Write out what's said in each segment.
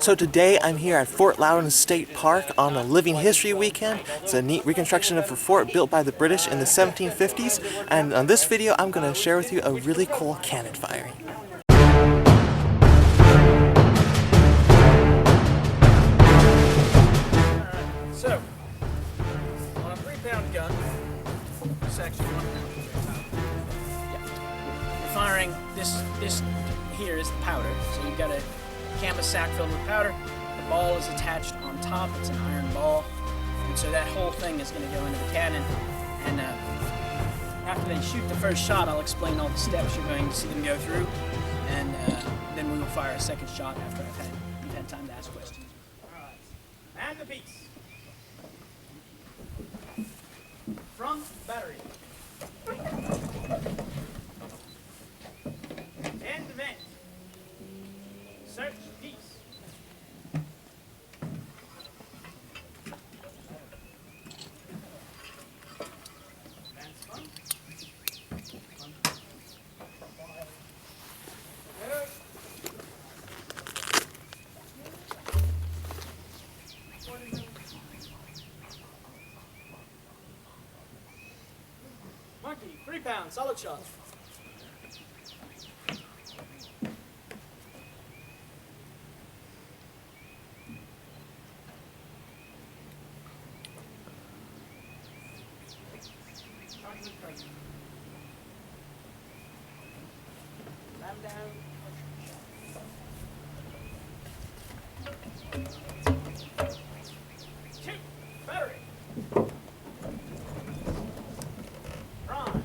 So today I'm here at Fort Loudoun State Park on a Living History weekend. It's a neat reconstruction of a fort built by the British in the 1750s, and on this video I'm going to share with you a really cool cannon firing. So, on a 3-pound gun, section 1 pound, firing this here is the powder. So you've got a canvas sack filled with powder. The ball is attached on top. It's an iron ball, and so that whole thing is going to go into the cannon. And after they shoot the first shot, I'll explain all the steps you're going to see them go through, and then we will fire a second shot after you've had time to ask questions. All right, and the piece. From battery. And vent. Search piece. Advance fun. Monkey, 3 pounds, solid shot. Ram down. Shoot, battery. Prime.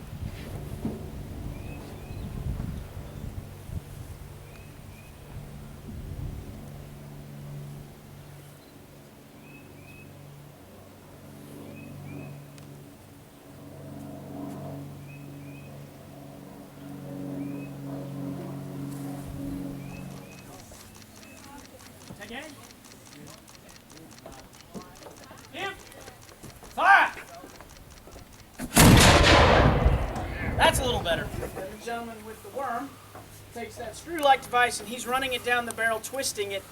Again. Him. Fire! That's a little better. And the gentleman with the worm takes that screw-like device and he's running it down the barrel, twisting it,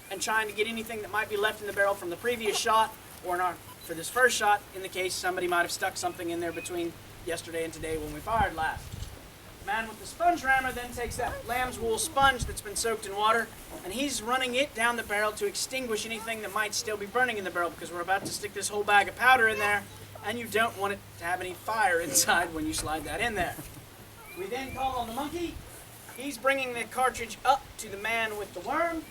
and trying to get anything that might be left in the barrel from the previous shot, or not for this first shot, in the case somebody might have stuck something in there between yesterday and today when we fired last. The man with the sponge rammer then takes that lamb's wool sponge that's been soaked in water, and he's running it down the barrel to extinguish anything that might still be burning in the barrel, because we're about to stick this whole bag of powder in there, and you don't want it to have any fire inside when you slide that in there. We then call on the monkey. He's bringing the cartridge up to the man with the worm,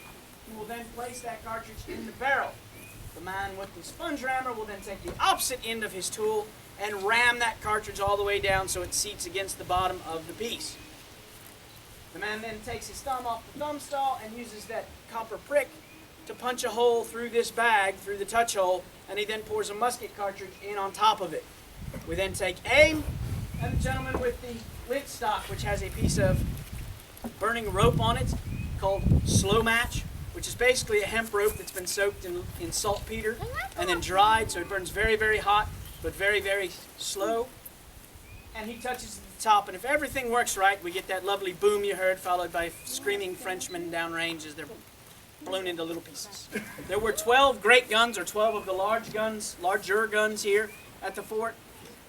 who will then place that cartridge in the barrel. The man with the sponge rammer will then take the opposite end of his tool and ram that cartridge all the way down so it seats against the bottom of the piece. The man then takes his thumb off the thumb stall and uses that copper prick to punch a hole through this bag, through the touch hole, and he then pours a musket cartridge in on top of it. We then take aim, and the gentleman with the lint stock, which has a piece of burning rope on it called slow match, which is basically a hemp rope that's been soaked in saltpeter and then dried, so it burns very, very hot, but very, very slow. And he touches the top, and if everything works right, we get that lovely boom you heard, followed by screaming Frenchmen downrange as they're blown into little pieces. There were 12 great guns, or 12 of the larger guns here at the fort.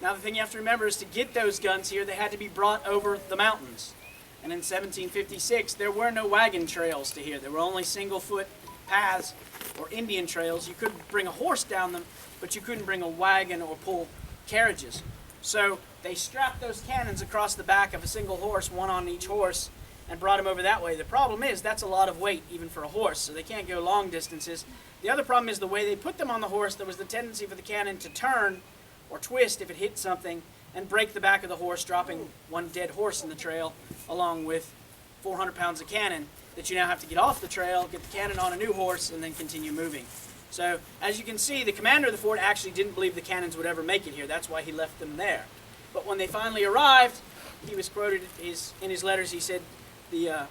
Now the thing you have to remember is to get those guns here, they had to be brought over the mountains. And in 1756, there were no wagon trails to here. There were only single-foot paths or Indian trails. You could bring a horse down them, but you couldn't bring a wagon or pull carriages. So they strapped those cannons across the back of a single horse, one on each horse, and brought them over that way. The problem is that's a lot of weight even for a horse, so they can't go long distances. The other problem is the way they put them on the horse, there was the tendency for the cannon to turn or twist if it hit something and break the back of the horse, dropping one dead horse in the trail along with 400 pounds of cannon that you now have to get off the trail, get the cannon on a new horse, and then continue moving. So, as you can see, the commander of the fort actually didn't believe the cannons would ever make it here. That's why he left them there. But when they finally arrived, he was quoted in his letters, he said, the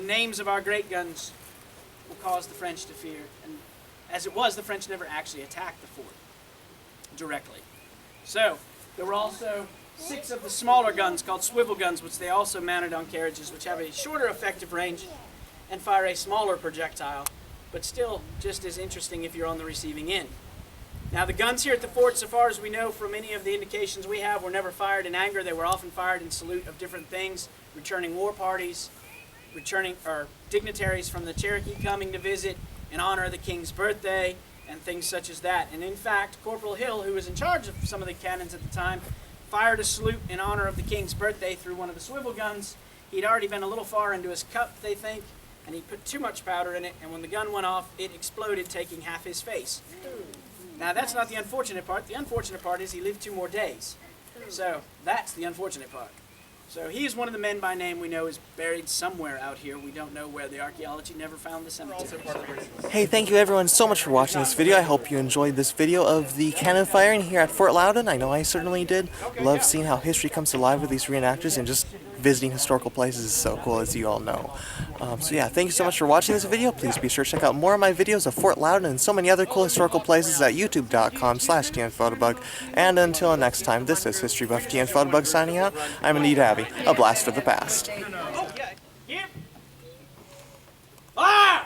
names of our great guns will cause the French to fear. And as it was, the French never actually attacked the fort directly. So, there were also 6 of the smaller guns called swivel guns, which they also mounted on carriages, which have a shorter effective range and fire a smaller projectile but still just as interesting if you're on the receiving end. Now, the guns here at the fort, so far as we know from any of the indications we have, were never fired in anger. They were often fired in salute of different things, returning war parties, dignitaries from the Cherokee coming to visit in honor of the king's birthday, and things such as that. And in fact, Corporal Hill, who was in charge of some of the cannons at the time, fired a salute in honor of the king's birthday through one of the swivel guns. He'd already been a little far into his cup, they think, and he put too much powder in it, and when the gun went off, it exploded, taking half his face. Now, that's not the unfortunate part. The unfortunate part is he lived 2 more days. So, that's the unfortunate part. So, he is one of the men by name we know is buried somewhere out here. We don't know where. The archaeology never found the cemetery. Hey, thank you everyone so much for watching this video. I hope you enjoyed this video of the cannon firing here at Fort Loudoun. I know I certainly did. Love seeing how history comes to life with these reenactors, and just visiting historical places is so cool, as you all know. So yeah, thank you so much for watching this video. Please be sure to check out more of my videos of Fort Loudoun and so many other cool historical places at youtube.com/TNPhotobug. And until next time, this is History Buff TNPhotobug signing out. I'm Indeed Abby, a blast for the past. Fire!